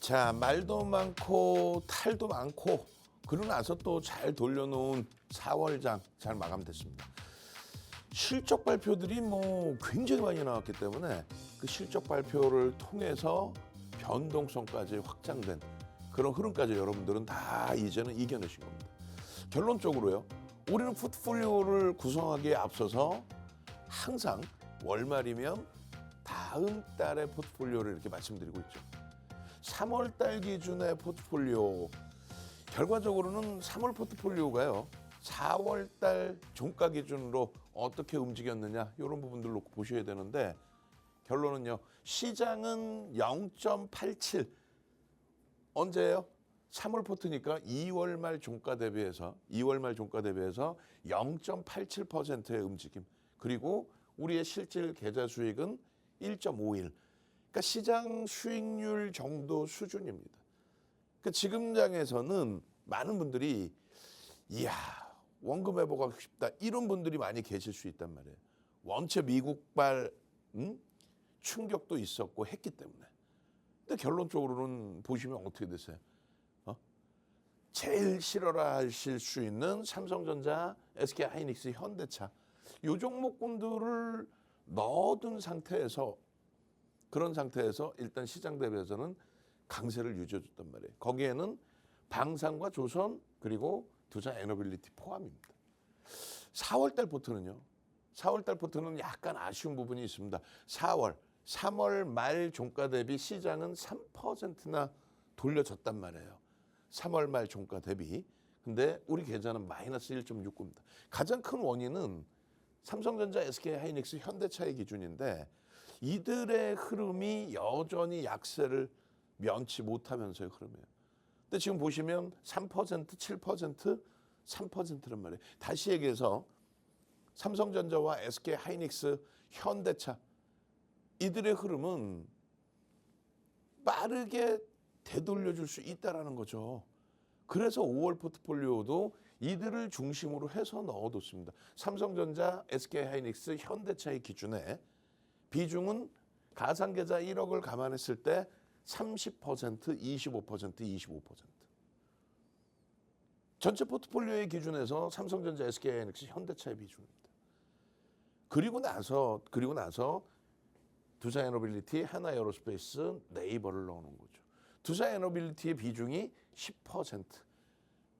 자, 말도 많고 탈도 많고 그러고 나서 또 잘 돌려놓은 4월장 잘 마감됐습니다. 실적 발표들이 굉장히 많이 나왔기 때문에 그 실적 발표를 통해서 변동성까지 확장된 그런 흐름까지 여러분들은 다 이제는 이겨내신 겁니다. 결론적으로요. 우리는 포트폴리오를 구성하기에 앞서서 항상 월말이면 다음 달의 포트폴리오를 이렇게 말씀드리고 있죠. 3월 달 기준의 포트폴리오, 결과적으로는 3월 포트폴리오가요. 4월 달 종가 기준으로 어떻게 움직였느냐 이런 부분들 놓고 보셔야 되는데 결론은요. 시장은 0.87 언제예요? 3월 포트니까 2월 말 종가 대비해서 0.87%의 움직임. 그리고 우리의 실질 계좌 수익은 1.51. 그러니까 시장 수익률 정도 수준입니다. 그러니까 지금 장에서는 많은 분들이 이야 원금 회복하고 싶다 이런 분들이 많이 계실 수 있단 말이에요. 원체 미국발 충격도 있었고 했기 때문에. 근데 결론적으로는 보시면 어떻게 되세요? 제일 싫어라 하실 수 있는 삼성전자, SK하이닉스, 현대차 이 종목군들을 넣어둔 상태에서 그런 상태에서 일단 시장 대비해서는 강세를 유지해줬단 말이에요. 거기에는 방산과 조선 그리고 두산 에너빌리티 포함입니다. 4월달 포트는요. 4월달 포트는 약간 아쉬운 부분이 있습니다. 3월 말 종가 대비 시장은 3%나 돌려졌단 말이에요. 3월 말 종가 대비. 근데 우리 계좌는 마이너스 1.69입니다. 가장 큰 원인은 삼성전자, SK하이닉스, 현대차의 기준인데 이들의 흐름이 여전히 약세를 면치 못하면서의 흐름이에요. 근데 지금 보시면 3%, 7%, 3%란 말이에요. 다시 얘기해서 삼성전자와 SK하이닉스, 현대차 이들의 흐름은 빠르게 되돌려줄 수 있다는 거죠. 그래서 5월 포트폴리오도 이들을 중심으로 해서 넣어뒀습니다. 삼성전자, SK하이닉스, 현대차의 기준에 비중은 가상계좌 1억을 감안했을 때 30%, 25%, 25%. 전체 포트폴리오의 기준에서 삼성전자, SK하이닉스, 현대차의 비중입니다. 그리고 나서 두산에너빌리티, 하나에어로스페이스, 네이버를 넣어놓은 거죠. 두산에너빌리티의 비중이 10%.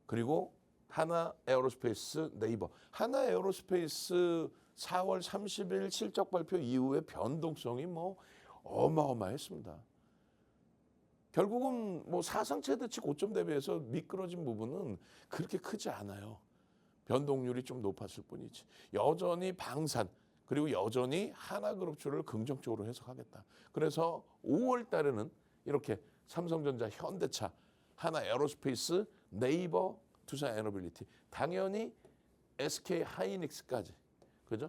그리고 하나에어로스페이스, 네이버. 하나에어로스페이스 4월 30일 실적 발표 이후에 변동성이 어마어마했습니다. 결국은 사상 최대치 고점 대비해서 미끄러진 부분은 그렇게 크지 않아요. 변동률이 좀 높았을 뿐이지. 여전히 방산 그리고 여전히 하나그룹주를 긍정적으로 해석하겠다. 그래서 5월 달에는 이렇게 삼성전자, 현대차, 하나에어로스페이스, 네이버, 두산에너빌리티, 당연히 SK하이닉스까지 그죠?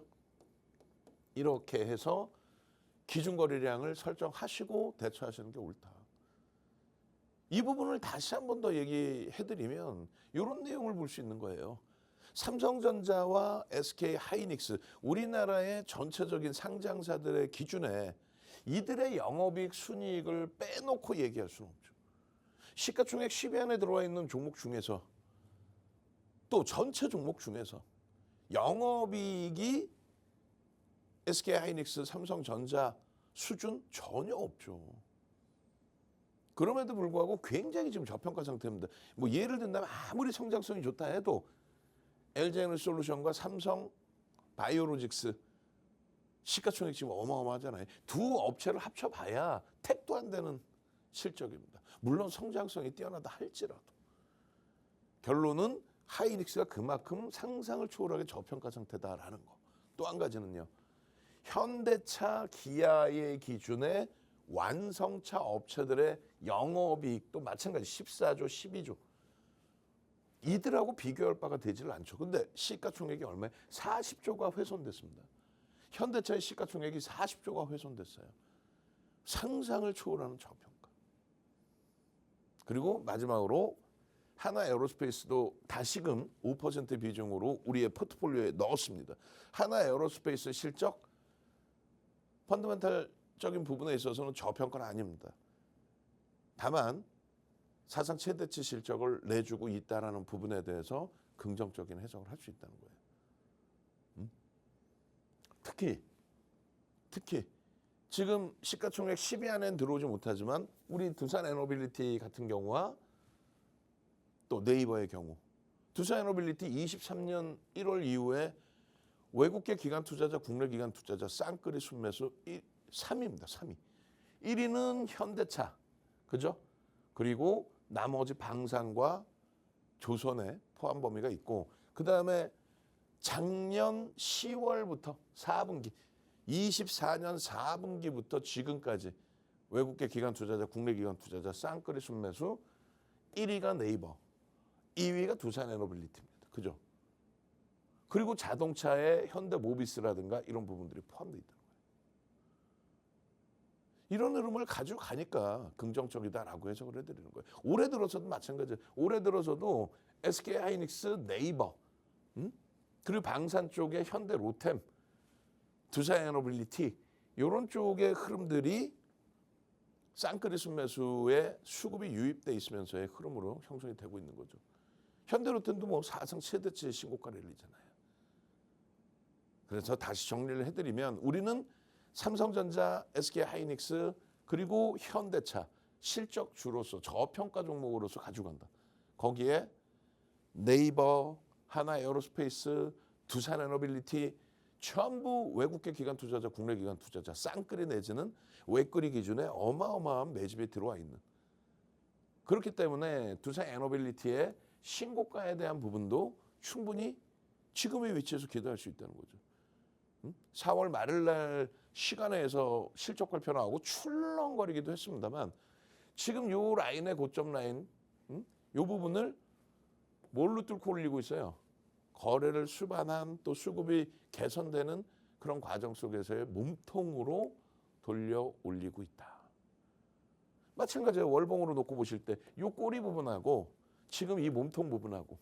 이렇게 해서 기준거래량을 설정하시고 대처하시는 게 옳다. 이 부분을 다시 한 번 더 얘기해드리면 이런 내용을 볼 수 있는 거예요. 삼성전자와 SK하이닉스 우리나라의 전체적인 상장사들의 기준에 이들의 영업이익 순이익을 빼놓고 얘기할 수는 없죠. 시가총액 10위 안에 들어와 있는 종목 중에서 또 전체 종목 중에서 영업이익이 SK하이닉스, 삼성전자 수준 전혀 없죠. 그럼에도 불구하고 굉장히 지금 저평가 상태입니다. 예를 든다면 아무리 성장성이 좋다 해도 LG에너지솔루션과 삼성 바이오로직스 시가총액 지금 어마어마하잖아요. 두 업체를 합쳐봐야 택도 안 되는 실적입니다. 물론 성장성이 뛰어나다 할지라도. 결론은 하이닉스가 그만큼 상상을 초월하게 저평가 상태다라는 거. 또 한 가지는요. 현대차, 기아의 기준에 완성차 업체들의 영업이익도 마찬가지 14조, 12조. 이들하고 비교할 바가 되질 않죠. 근데 시가총액이 얼마예요? 40조가 훼손됐습니다. 현대차의 시가총액이 40조가 훼손됐어요. 상상을 초월하는 저평가. 그리고 마지막으로 하나에어로스페이스도 다시금 5% 비중으로 우리의 포트폴리오에 넣었습니다. 하나에어로스페이스 실적 펀더멘탈적인 부분에 있어서는 저평가는 아닙니다. 다만 사상 최대치 실적을 내주고 있다라는 부분에 대해서 긍정적인 해석을 할 수 있다는 거예요. 특히 지금 시가총액 10위 안에는 들어오지 못하지만 우리 두산 에너빌리티 같은 경우와 또 네이버의 경우, 두산 에너빌리티 23년 1월 이후에 외국계 기관 투자자, 국내 기관 투자자 쌍끌이 순매수 3위입니다. 3위. 1위는 현대차, 그죠? 그리고 나머지 방산과 조선의 포함 범위가 있고, 그 다음에 작년 10월부터 4분기, 24년 4분기부터 지금까지 외국계 기관 투자자, 국내 기관 투자자 쌍끌이 순매수 1위가 네이버, 2위가 두산 에너빌리티입니다. 그죠? 그리고 자동차에 현대모비스라든가 이런 부분들이 포함되어 있다는 거예요. 이런 흐름을 가지고 가니까 긍정적이다라고 해석을 해드리는 거예요. 올해 들어서도 마찬가지예요. 올해 들어서도 SK하이닉스, 네이버, 그리고 방산 쪽에 현대 로템, 두산 에너빌리티 이런 쪽의 흐름들이 쌍끌이 순매수에 수급이 유입돼 있으면서의 흐름으로 형성이 되고 있는 거죠. 현대로템도 뭐 사상 최대치 신고가 랠리잖아요. 그래서 다시 정리를 해드리면 우리는 삼성전자, SK하이닉스 그리고 현대차 실적 주로서 저평가 종목으로서 가지고 간다. 거기에 네이버, 하나에어로스페이스, 두산에너빌리티 전부 외국계 기관 투자자, 국내 기관 투자자 쌍끌이 내지는 외끌이 기준에 어마어마한 매집이 들어와 있는. 그렇기 때문에 두산에너빌리티의 신고가에 대한 부분도 충분히 지금의 위치에서 기대할 수 있다는 거죠. 4월 말일 날 시간에서 실적 발표 나오고 출렁거리기도 했습니다만 지금 요 라인의 고점 라인, 요 부분을 뭘로 뚫고 올리고 있어요? 거래를 수반한 또 수급이 개선되는 그런 과정 속에서의 몸통으로 돌려 올리고 있다. 마찬가지로 월봉으로 놓고 보실 때 요 꼬리 부분하고 지금 이 몸통 부분하고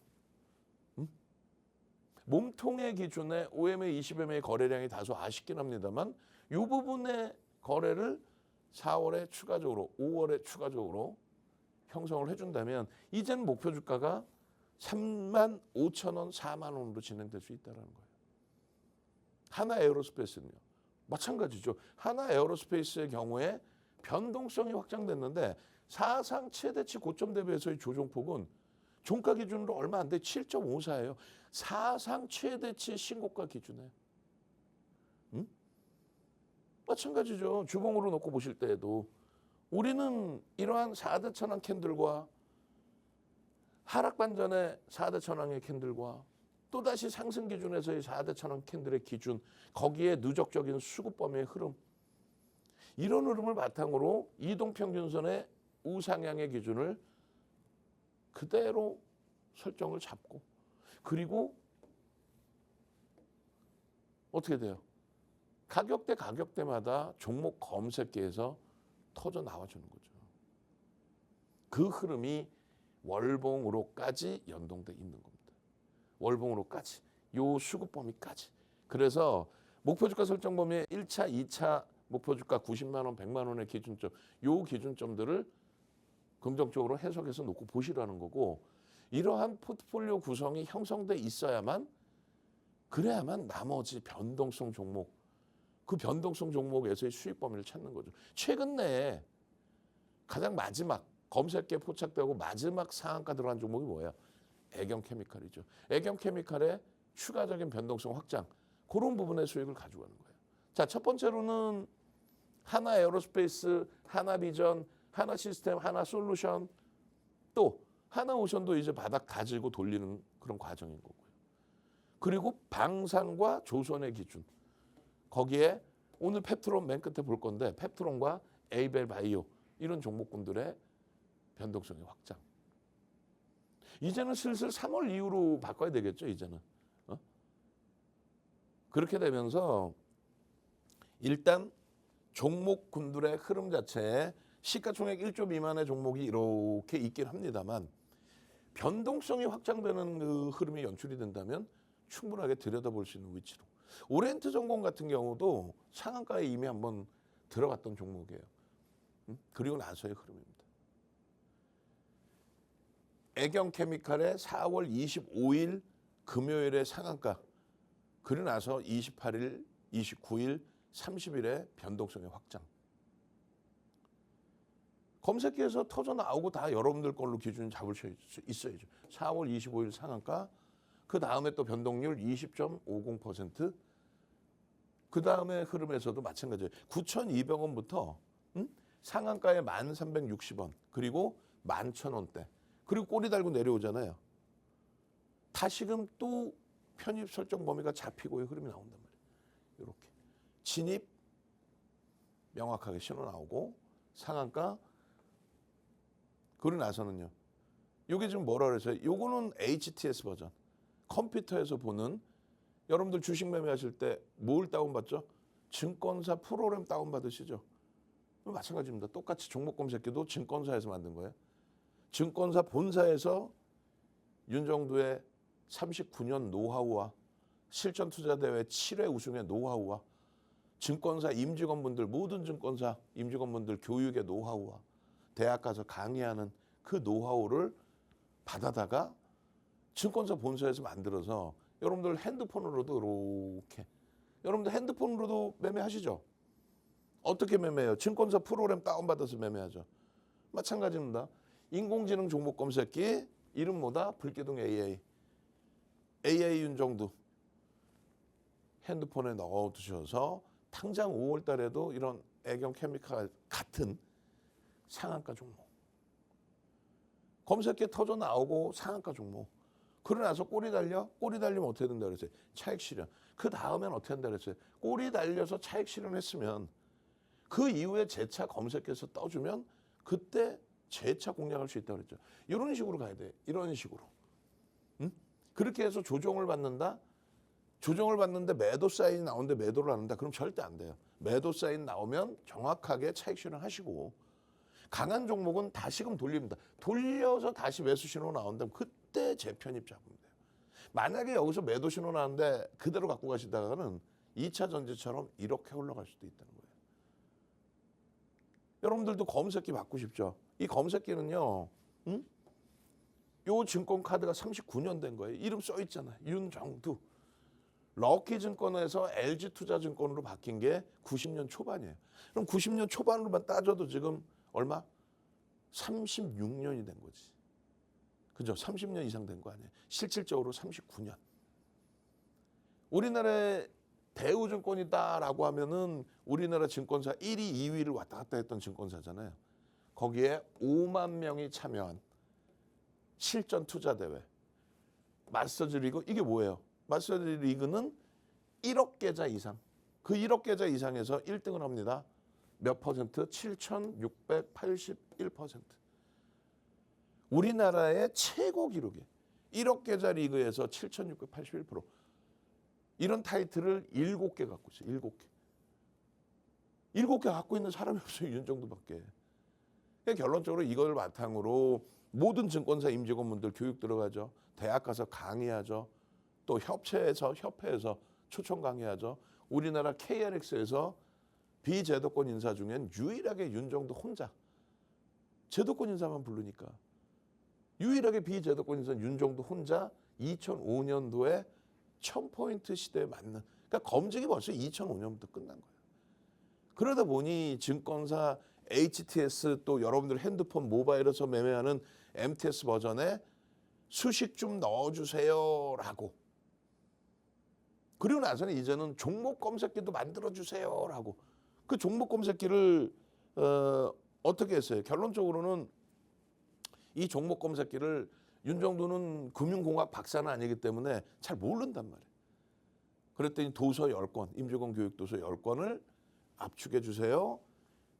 몸통의 기준에 OMA 20MA 거래량이 다소 아쉽긴 합니다만 이 부분의 거래를 4월에 추가적으로 5월에 추가적으로 형성을 해준다면 이제는 목표 주가가 35,000원, 4만 원으로 진행될 수 있다는 거예요. 하나에어로스페이스는요. 마찬가지죠. 하나에어로스페이스의 경우에 변동성이 확장됐는데 사상 최대치 고점 대비해서의 조정폭은 종가 기준으로 얼마 안 돼 7.54예요. 사상 최대치 신고가 기준에. 마찬가지죠. 주봉으로 놓고 보실 때에도 우리는 이러한 4대 천왕 캔들과 하락 반전의 4대 천왕의 캔들과 또다시 상승 기준에서의 4대 천왕 캔들의 기준, 거기에 누적적인 수급 범위의 흐름, 이런 흐름을 바탕으로 이동평균선의 우상향의 기준을 그대로 설정을 잡고, 그리고 어떻게 돼요? 가격대마다 종목 검색기에서 터져 나와주는 거죠. 그 흐름이 월봉으로까지 연동돼 있는 겁니다. 월봉으로까지, 요 수급 범위까지. 그래서 목표 주가 설정 범위의 1차, 2차 목표 주가 90만 원, 100만 원의 기준점, 요 기준점들을 긍정적으로 해석해서 놓고 보시라는 거고, 이러한 포트폴리오 구성이 형성돼 있어야만, 그래야만 나머지 변동성 종목, 그 변동성 종목에서의 수익 범위를 찾는 거죠. 최근 내에 가장 마지막 검색기에 포착되고 마지막 상한가 들어간 종목이 뭐예요? 애경케미칼이죠. 애경케미칼의 추가적인 변동성 확장, 그런 부분의 수익을 가져가는 거예요. 자, 첫 번째로는 하나에어로스페이스, 하나비전, 하나시스템, 하나솔루션, 또 하나오션도 이제 바닥 다지고 돌리는 그런 과정인 거고요. 그리고 방산과 조선의 기준, 거기에 오늘 펩트론 맨 끝에 볼 건데 펩트론과 에이벨 바이오 이런 종목군들의 변동성의 확장. 이제는 슬슬 3월 이후로 바꿔야 되겠죠. 이제는. 그렇게 되면서 일단 종목군들의 흐름 자체에 시가총액 1조 미만의 종목이 이렇게 있긴 합니다만 변동성이 확장되는 그 흐름이 연출이 된다면 충분하게 들여다볼 수 있는 위치로. 오리엔트 전공 같은 경우도 상한가에 이미 한번 들어갔던 종목이에요. 그리고 나서의 흐름입니다. 애경 케미칼의 4월 25일 금요일의 상한가. 그러고 나서 28일, 29일, 30일에 변동성의 확장. 검색기에서 터져 나오고 다 여러분들 걸로 기준 잡을 수 있어야죠. 4월 25일 상한가, 그 다음에 또 변동률 20.50%, 그 다음에 흐름에서도 마찬가지예요. 9,200원부터 상한가에 1,360원, 그리고 11,000원대, 그리고 꼬리 달고 내려오잖아요. 다시금 또 편입 설정 범위가 잡히고의 흐름이 나온단 말이에요. 이렇게 진입 명확하게 신호 나오고 상한가. 그러고 나서는요. 이게 지금 뭐라 그래서요? 요거는 HTS 버전. 컴퓨터에서 보는, 여러분들 주식 매매하실 때 뭘 다운받죠? 증권사 프로그램 다운받으시죠? 마찬가지입니다. 똑같이 종목 검색기도 증권사에서 만든 거예요. 증권사 본사에서 윤정두의 39년 노하우와 실전투자대회 7회 우승의 노하우와 증권사 임직원분들, 모든 증권사 임직원분들 교육의 노하우와 대학 가서 강의하는 그 노하우를 받아다가 증권사 본사에서 만들어서 여러분들 핸드폰으로도 이렇게, 여러분들 핸드폰으로도 매매하시죠? 어떻게 매매해요? 증권사 프로그램 다운받아서 매매하죠. 마찬가지입니다. 인공지능 종목 검색기, 이름 뭐다? 불기둥 AI. AI 윤정두 핸드폰에 넣어두셔서 당장 5월 달에도 이런 애경 케미칼 같은 상한가 종목. 검색기에 터져 나오고 상한가 종목. 그러고 나서 꼬리 달려? 꼬리 달리면 어떻게 된다 그랬어요? 차익 실현. 그 다음엔 어떻게 한다 그랬어요? 꼬리 달려서 차익 실현했으면 그 이후에 재차 검색해서 떠주면 그때 재차 공략할 수 있다고 그랬죠. 이런 식으로 가야 돼. 이런 식으로. 그렇게 해서 조정을 받는다? 조정을 받는데 매도 사인이 나오는데 매도를 안 한다? 그럼 절대 안 돼요. 매도 사인 나오면 정확하게 차익 실현하시고, 강한 종목은 다시금 돌립니다. 돌려서 다시 매수 신호 나온다면 그때 재편입 잡으면 돼요. 만약에 여기서 매도 신호 나는데 그대로 갖고 가시다가는 2차 전지처럼 이렇게 올라갈 수도 있다는 거예요. 여러분들도 검색기 받고 싶죠? 이 검색기는요, 요 증권카드가 39년 된 거예요. 이름 써 있잖아요. 윤정두. 럭키증권에서 LG투자증권으로 바뀐 게 90년 초반이에요. 그럼 90년 초반으로만 따져도 지금 얼마? 36년이 된 거지. 그죠? 30년 이상 된 거 아니에요. 실질적으로 39년. 우리나라의 대우증권이다라고 하면은 우리나라 증권사 1위, 2위를 왔다 갔다 했던 증권사잖아요. 거기에 5만 명이 참여한 실전 투자 대회, 마스터즈 리그. 이게 뭐예요? 마스터즈 리그는 1억 계좌 이상. 그 1억 계좌 이상에서 1등을 합니다. 몇 퍼센트? 7,681%. 우리나라의 최고 기록이에요. 1억 계좌 리그에서 7,681%. 이런 타이틀을 7개 갖고 있어요. 7개. 7개 갖고 있는 사람이 없어요. 윤정두밖에. 그러니까 결론적으로 이걸 바탕으로 모든 증권사 임직원분들 교육 들어가죠. 대학 가서 강의하죠. 또 협회에서 초청 강의하죠. 우리나라 KRX에서 비제도권 인사 중엔 유일하게 윤정두 혼자. 제도권 인사만 부르니까. 유일하게 비제도권 인사 윤정두 혼자 2005년도에 1000포인트 시대에 맞는. 그러니까 검증이 벌써 2005년부터 끝난 거예요. 그러다 보니 증권사 HTS, 또 여러분들 핸드폰 모바일에서 매매하는 MTS 버전에 수식 좀 넣어주세요라고. 그리고 나서는 이제는 종목 검색기도 만들어주세요라고. 그 종목 검색기를 어떻게 했어요? 결론적으로는 이 종목 검색기를 윤정두는 금융공학 박사는 아니기 때문에 잘 모른단 말이에요. 그랬더니 도서 10권, 임직원 교육 도서 10권을 압축해 주세요.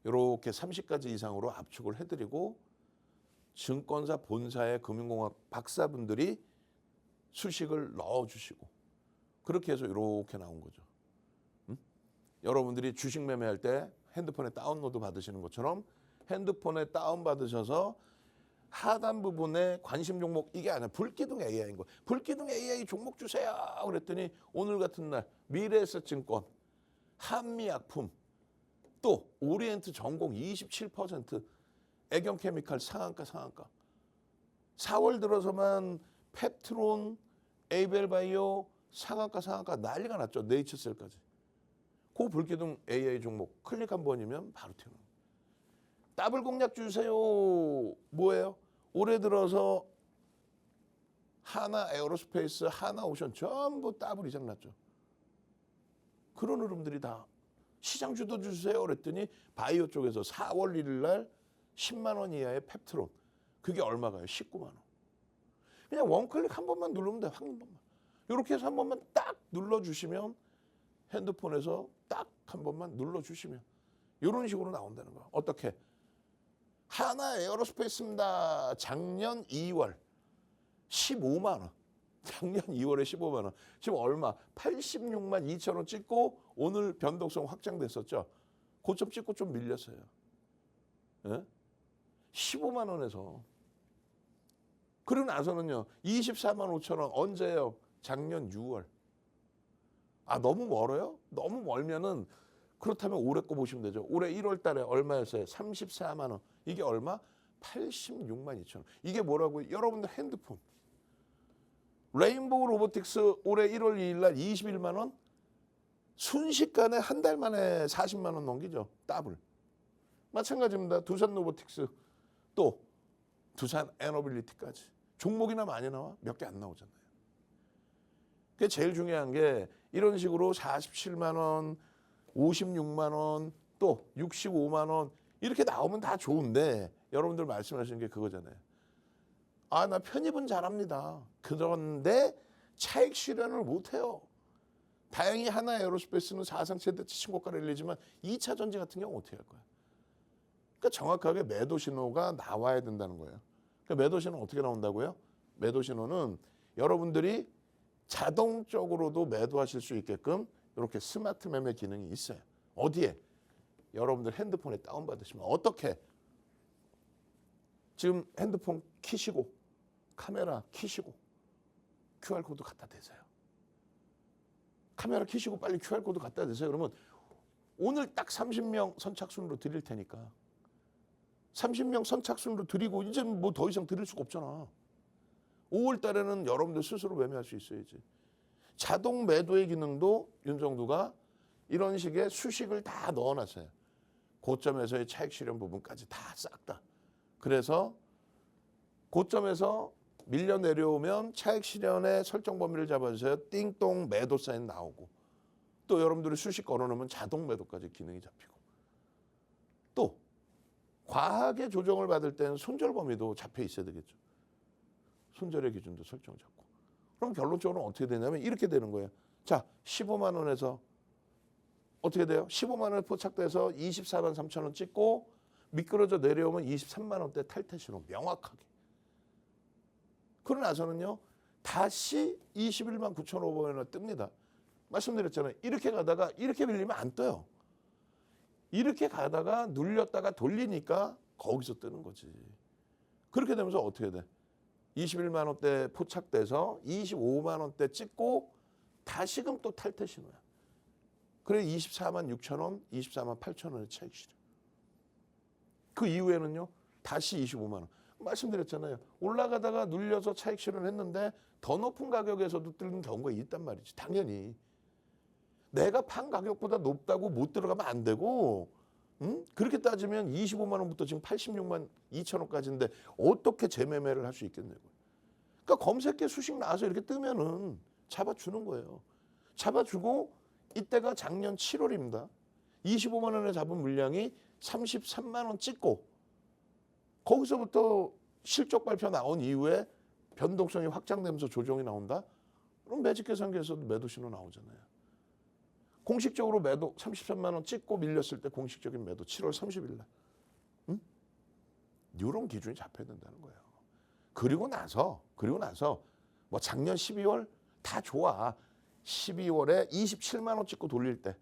이렇게 30가지 이상으로 압축을 해드리고 증권사 본사의 금융공학 박사분들이 수식을 넣어주시고 그렇게 해서 이렇게 나온 거죠. 여러분들이 주식 매매할 때 핸드폰에 다운로드 받으시는 것처럼 핸드폰에 다운받으셔서 하단 부분에 관심 종목, 이게 아니라 불기둥 AI인 거예요. 불기둥 AI 종목 주세요. 그랬더니 오늘 같은 날 미래에셋증권, 한미약품, 또 오리엔트 전공 27%, 애경케미칼 상한가. 4월 들어서만 펩트론, 에이벨바이오 상한가 난리가 났죠. 네이처셀까지. 그 불기둥 AI 종목 클릭 한 번이면 바로 튀어나옵니다. 더블 공략 주세요. 뭐예요? 올해 들어서 하나 에어로스페이스, 하나 오션 전부 더블 이상 났죠. 그런 흐름들이 다 시장 주도 주세요 그랬더니 바이오 쪽에서 4월 1일 날 10만 원 이하의 펩트론. 그게 얼마가요? 19만 원. 그냥 원클릭 한 번만 누르면 돼. 한 번만. 이렇게 해서 한 번만 딱 눌러주시면 핸드폰에서 딱 한 번만 눌러주시면 이런 식으로 나온다는 거야. 어떻게? 하나 에어로스페이스입니다. 작년 2월 15만 원. 작년 2월에 15만 원. 지금 얼마? 86만 2천 원 찍고 오늘 변동성 확장됐었죠. 고점 찍고 좀 밀렸어요. 예? 15만 원에서. 그러고 나서는요. 24만 5천 원. 언제예요? 작년 6월. 아, 너무 멀어요? 너무 멀면은 그렇다면 올해 거 보시면 되죠. 올해 1월 달에 얼마였어요? 34만 원. 이게 얼마? 86만 2천 원. 이게 뭐라고요? 여러분들 핸드폰. 레인보우 로보틱스 올해 1월 2일 날 21만 원. 순식간에 한 달 만에 40만 원 넘기죠. 더블. 마찬가지입니다. 두산 로보틱스. 또 두산 에너빌리티까지. 종목이나 많이 나와? 몇 개 안 나오잖아요. 그게 제일 중요한 게 이런 식으로 47만 원, 56만 원, 또 65만 원 이렇게 나오면 다 좋은데 여러분들 말씀하시는 게 그거잖아요. 아, 나 편입은 잘합니다. 그런데 차익 실현을 못해요. 다행히 하나 에어로스페이스는 사상 최대치 신고가를 일리지만 2차 전지 같은 경우 어떻게 할 거야? 그러니까 정확하게 매도 신호가 나와야 된다는 거예요. 그러니까 매도 신호는 어떻게 나온다고요? 매도 신호는 여러분들이 자동적으로도 매도하실 수 있게끔 이렇게 스마트 매매 기능이 있어요. 어디에? 여러분들 핸드폰에 다운받으시면 어떻게? 지금 핸드폰 키시고 카메라 키시고 QR코드 갖다 대세요. 카메라 키시고 빨리 QR코드 갖다 대세요. 그러면 오늘 딱 30명 선착순으로 드릴 테니까 30명 선착순으로 드리고 이제 뭐 더 이상 드릴 수가 없잖아. 5월 달에는 여러분들 스스로 매매할 수 있어야지. 자동 매도의 기능도 윤정두가 이런 식의 수식을 다 넣어놨어요. 고점에서의 차익 실현 부분까지 다 싹 다. 그래서 고점에서 밀려 내려오면 차익 실현의 설정 범위를 잡아주세요. 띵동 매도 사인 나오고 또 여러분들이 수식 걸어놓으면 자동 매도까지 기능이 잡히고 또 과하게 조정을 받을 때는 손절 범위도 잡혀 있어야 되겠죠. 손절의 기준도 설정 잡고. 그럼 결론적으로 어떻게 되냐면 이렇게 되는 거예요. 자, 15만 원에서 어떻게 돼요? 15만 원에 포착돼서 24만 3천 원 찍고 미끄러져 내려오면 23만 원대 탈퇴 신호 명확하게. 그러고 나서는요. 다시 21만 9,500원에 뜹니다. 말씀드렸잖아요. 이렇게 가다가 이렇게 밀리면 안 떠요. 이렇게 가다가 눌렸다가 돌리니까 거기서 뜨는 거지. 그렇게 되면서 어떻게 돼? 21만 원대 포착돼서 25만 원대 찍고 다시금 또 탈퇴 신호야. 그래 24만 6천 원, 24만 8천 원의 차익 실현. 그 이후에는요. 다시 25만 원. 말씀드렸잖아요. 올라가다가 눌려서 차익 실현했는데 더 높은 가격에서도 뜨는 경우가 있단 말이지. 당연히. 내가 판 가격보다 높다고 못 들어가면 안 되고 그렇게 따지면 25만 원부터 지금 86만 2천 원까지인데 어떻게 재매매를 할 수 있겠냐고요. 그러니까 검색해 수식 나와서 이렇게 뜨면은 잡아주는 거예요. 잡아주고 이때가 작년 7월입니다. 25만 원에 잡은 물량이 33만 원 찍고 거기서부터 실적 발표 나온 이후에 변동성이 확장되면서 조정이 나온다? 그럼 매직 계산기에서도 매도 신호 나오잖아요. 공식적으로 매도 33만 원 찍고 밀렸을 때 공식적인 매도 7월 30일 날. 이런 기준이 잡혀야 된다는 거예요. 그리고 나서 뭐 작년 12월 다 좋아. 12월에 27만 원 찍고 돌릴 때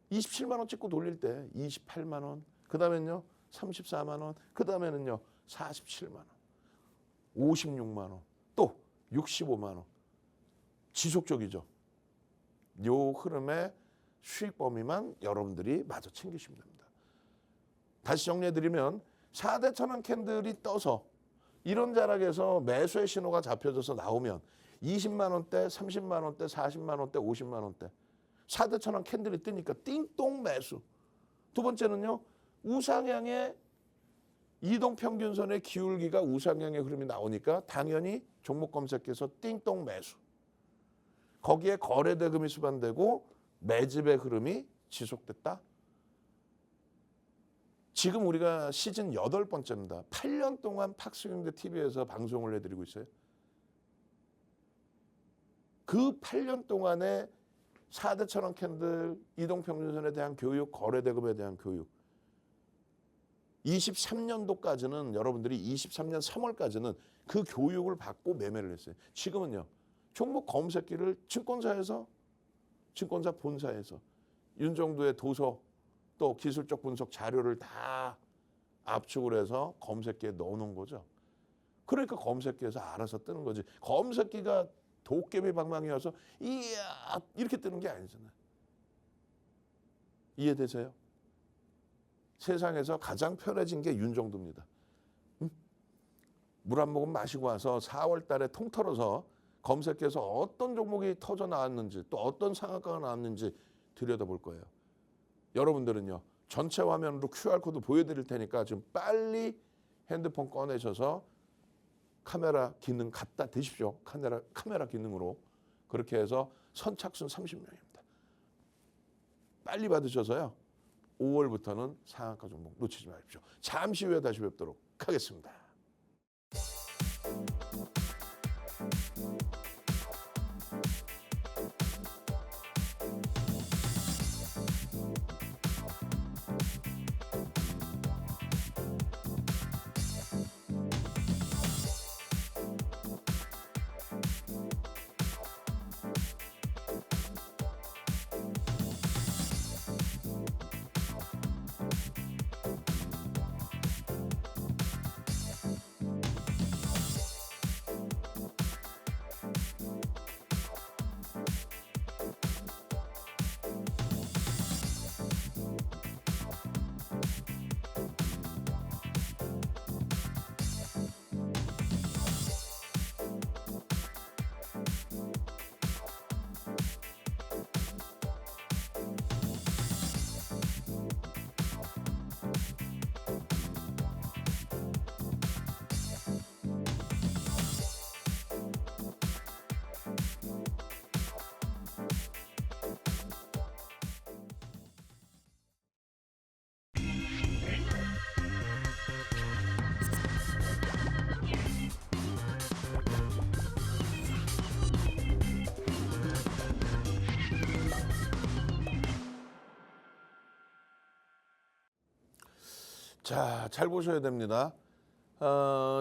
28만 원, 그다음에는요 34만 원, 그다음에는요 47만 원, 56만 원, 또 65만 원. 지속적이죠. 요 흐름의 수익 범위만 여러분들이 마저 챙기시면 됩니다. 다시 정리해드리면 4대 천원 캔들이 떠서 이런 자락에서 매수의 신호가 잡혀져서 나오면 20만 원대, 30만 원대, 40만 원대, 50만 원대 4대 천원 캔들이 뜨니까 띵동 매수. 두 번째는요. 우상향의 이동평균선의 기울기가 우상향의 흐름이 나오니까 당연히 종목 검색해서 띵동 매수. 거기에 거래대금이 수반되고 매집의 흐름이 지속됐다. 지금 우리가 시즌 8번째입니다. 8년 동안 팍스윙드 TV에서 방송을 해드리고 있어요. 그 8년 동안에 4대 천원 캔들, 이동평균선에 대한 교육, 거래대금에 대한 교육. 23년도까지는 여러분들이 23년 3월까지는 그 교육을 받고 매매를 했어요. 지금은요. 종목 검색기를 증권사 본사에서 윤정두의 도서 또 기술적 분석 자료를 다 압축을 해서 검색기에 넣어놓은 거죠. 그러니까 검색기에서 알아서 뜨는 거지. 검색기가 도깨비 방망이여서 이야 이렇게 뜨는 게 아니잖아요. 이해되세요? 세상에서 가장 편해진 게 윤정두입니다. 물 한 모금 마시고 와서 4월 달에 통 털어서 검색해서 어떤 종목이 터져 나왔는지 또 어떤 상한가가 나왔는지 들여다볼 거예요. 여러분들은요. 전체 화면으로 QR코드 보여드릴 테니까 지금 빨리 핸드폰 꺼내셔서 카메라 기능 갖다 대십시오. 카메라 기능으로. 그렇게 해서 선착순 30명입니다. 빨리 받으셔서요. 5월부터는 상한가 종목 놓치지 마십시오. 잠시 후에 다시 뵙도록 하겠습니다. 자, 잘 보셔야 됩니다.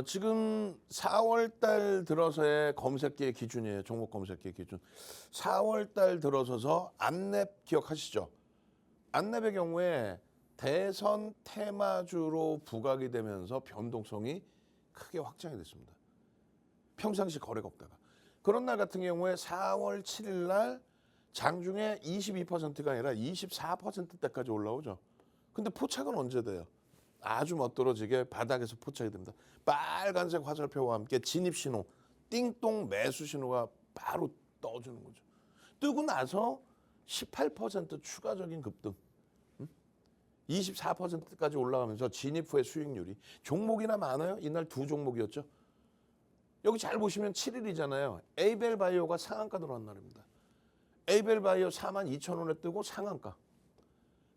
지금 4월 달 들어서의 검색기의 기준이에요. 종목 검색기의 기준. 4월 달 들어서서 안랩 기억하시죠? 안랩의 경우에 대선 테마주로 부각이 되면서 변동성이 크게 확장이 됐습니다. 평상시 거래가 없다가. 그런 날 같은 경우에 4월 7일 날 장중에 22%가 아니라 24%대까지 올라오죠. 근데 포착은 언제 돼요? 아주 멋들어지게 바닥에서 포착이 됩니다. 빨간색 화살표와 함께 진입신호, 띵동 매수 신호가 바로 떠주는 거죠. 뜨고 나서 18% 추가적인 급등, 24%까지 올라가면서 진입 후의 수익률이 종목이나 많아요. 이날 두 종목이었죠. 여기 잘 보시면 7일이잖아요. 에이벨 바이오가 상한가 들어간 날입니다. 에이벨 바이오 42,000원에 뜨고 상한가.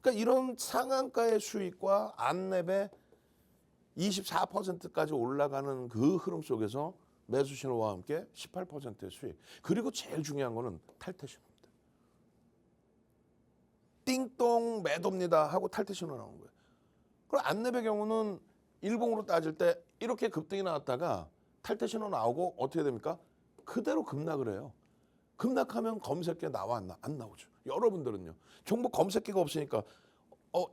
그러니까 이런 상한가의 수익과 안랩의 24%까지 올라가는 그 흐름 속에서 매수 신호와 함께 18%의 수익. 그리고 제일 중요한 거는 탈퇴 신호입니다. 띵동 매도입니다 하고 탈퇴 신호 나온 거예요. 그럼 안랩의 경우는 일봉으로 따질 때 이렇게 급등이 나왔다가 탈퇴 신호 나오고 어떻게 됩니까? 그대로 급락을 해요. 급락하면 검색기에 나와 안 나오죠. 여러분들은요. 종목 검색기가 없으니까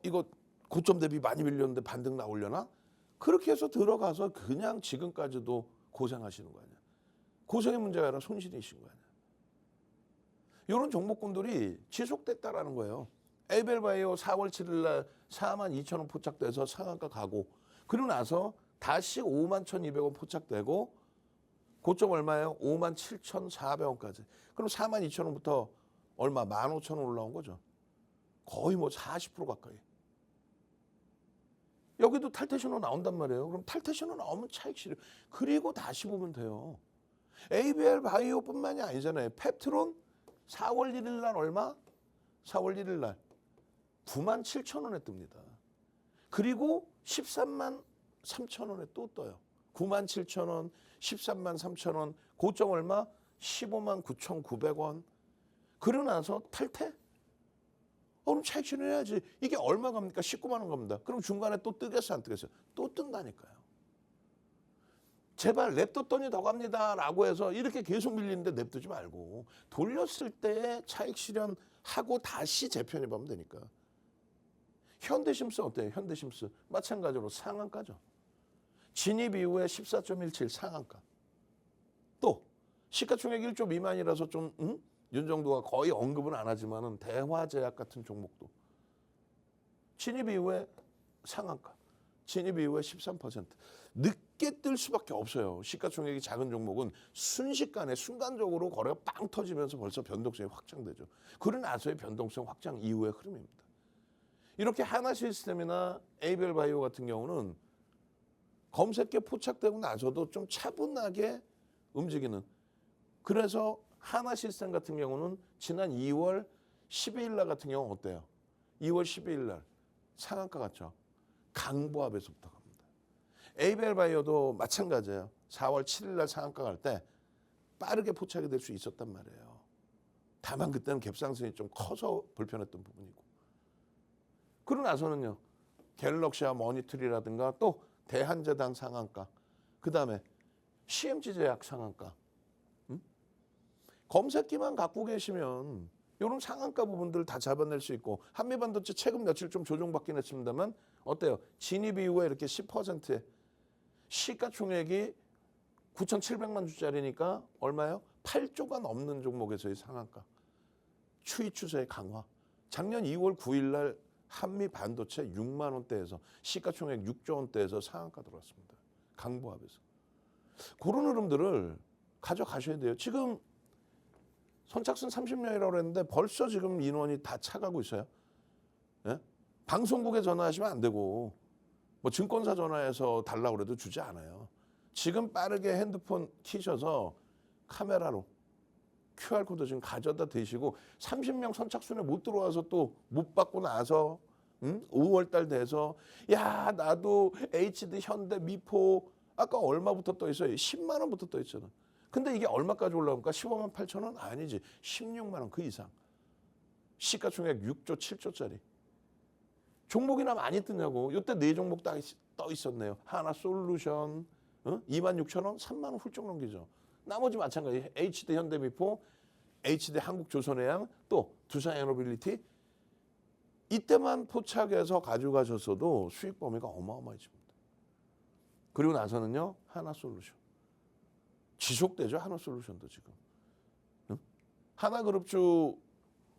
이거 고점 대비 많이 밀렸는데 반등 나오려나? 그렇게 해서 들어가서 그냥 지금까지도 고생하시는 거 아니야. 고생의 문제가 아니라 손실이신 거 아니야. 이런 종목군들이 지속됐다라는 거예요. 에이벨바이오 4월 7일 날 42,000원 포착돼서 상한가 가고 그리고 나서 다시 51,200원 포착되고 고점 얼마예요? 57,400원까지. 그럼 42,000원부터 얼마? 15,000원 올라온 거죠. 거의 뭐 40% 가까이. 여기도 탈퇴 신호 나온단 말이에요. 그럼 탈퇴 신호 나오면 차익 실현. 그리고 다시 보면 돼요. ABL 바이오뿐만이 아니잖아요. 펩트론 4월 1일 날 얼마? 4월 1일 날 97,000원에 뜹니다. 그리고 13만 3천원에 또 떠요. 97,000원, 13만 3천원, 고점 얼마? 15만 9,900원. 그러고 나서 탈퇴? 그럼 차익 실현해야지. 이게 얼마 갑니까? 19만 원 갑니다. 그럼 중간에 또 뜨겠어, 안 뜨겠어요? 또 뜬다니까요. 제발 냅뒀더니 더 갑니다 라고 해서 이렇게 계속 밀리는데 냅두지 말고 돌렸을 때 차익 실현하고 다시 재편입하면 되니까. 현대심스 어때요? 현대심스 마찬가지로 상한가죠. 진입 이후에 14.17 상한가. 또 시가총액 1조 미만이라서 좀 윤정도가 거의 언급은 안 하지만은 대화제약 같은 종목도 진입 이후에 상한가. 진입 이후에 13%. 늦게 뜰 수밖에 없어요. 시가총액이 작은 종목은 순식간에 순간적으로 거래가 빵 터지면서 벌써 변동성이 확장되죠. 그러고 나서의 변동성 확장 이후의 흐름입니다. 이렇게 하나시스템이나 에이벨 바이오 같은 경우는 검색에 포착되고 나서도 좀 차분하게 움직이는. 그래서 하나시스템 같은 경우는 지난 2월 12일 날 같은 경우는 어때요? 2월 12일 날 상한가 같죠? 강보합에서부터 갑니다. 에이벨 바이오도 마찬가지예요. 4월 7일 날 상한가 갈 때 빠르게 포착이 될 수 있었단 말이에요. 다만 그때는 갭상승이 좀 커서 불편했던 부분이고. 그러고 나서는요. 갤럭시와 머니트리라든가 또 대한제당 상한가. 그다음에 CMG제약 상한가. 검색기만 갖고 계시면 이런 상한가 부분들 다 잡아낼 수 있고 한미반도체 최근 며칠 좀 조정받긴 했습니다만 어때요? 진입 이후에 이렇게 10%의 시가총액이 9,700만 주짜리니까 얼마예요? 8조가 넘는 종목에서의 상한가. 추이 추세의 강화. 작년 2월 9일 날 한미반도체 6만 원대에서 시가총액 6조 원대에서 상한가 들어왔습니다. 강보합에서. 그런 흐름들을 가져가셔야 돼요. 지금 선착순 30명이라고 했는데 벌써 지금 인원이 다 차가고 있어요. 예? 방송국에 전화하시면 안 되고 뭐 증권사 전화해서 달라고 그래도 주지 않아요. 지금 빠르게 핸드폰 키셔서 카메라로 QR코드 지금 가져다 대시고 30명 선착순에 못 들어와서 또 못 받고 나서 5월 달 돼서 야 나도 HD, 현대, 미포 아까 얼마부터 떠 있어요? 10만 원부터 떠 있잖아. 근데 이게 얼마까지 올라옵니까? 15만 8천 원? 아니지. 16만 원 그 이상. 시가총액 6조, 7조짜리. 종목이나 많이 뜨냐고. 이때 4종목 떠 있었네요. 하나솔루션 2만 6천 원? 3만 원 훌쩍 넘기죠. 나머지 마찬가지. HD 현대미포, HD 한국조선해양, 또 두산에너빌리티. 이때만 포착해서 가져가셨어도 수익 범위가 어마어마해집니다. 그리고 나서는요. 하나솔루션. 지속되죠. 하나솔루션도 지금. 하나그룹주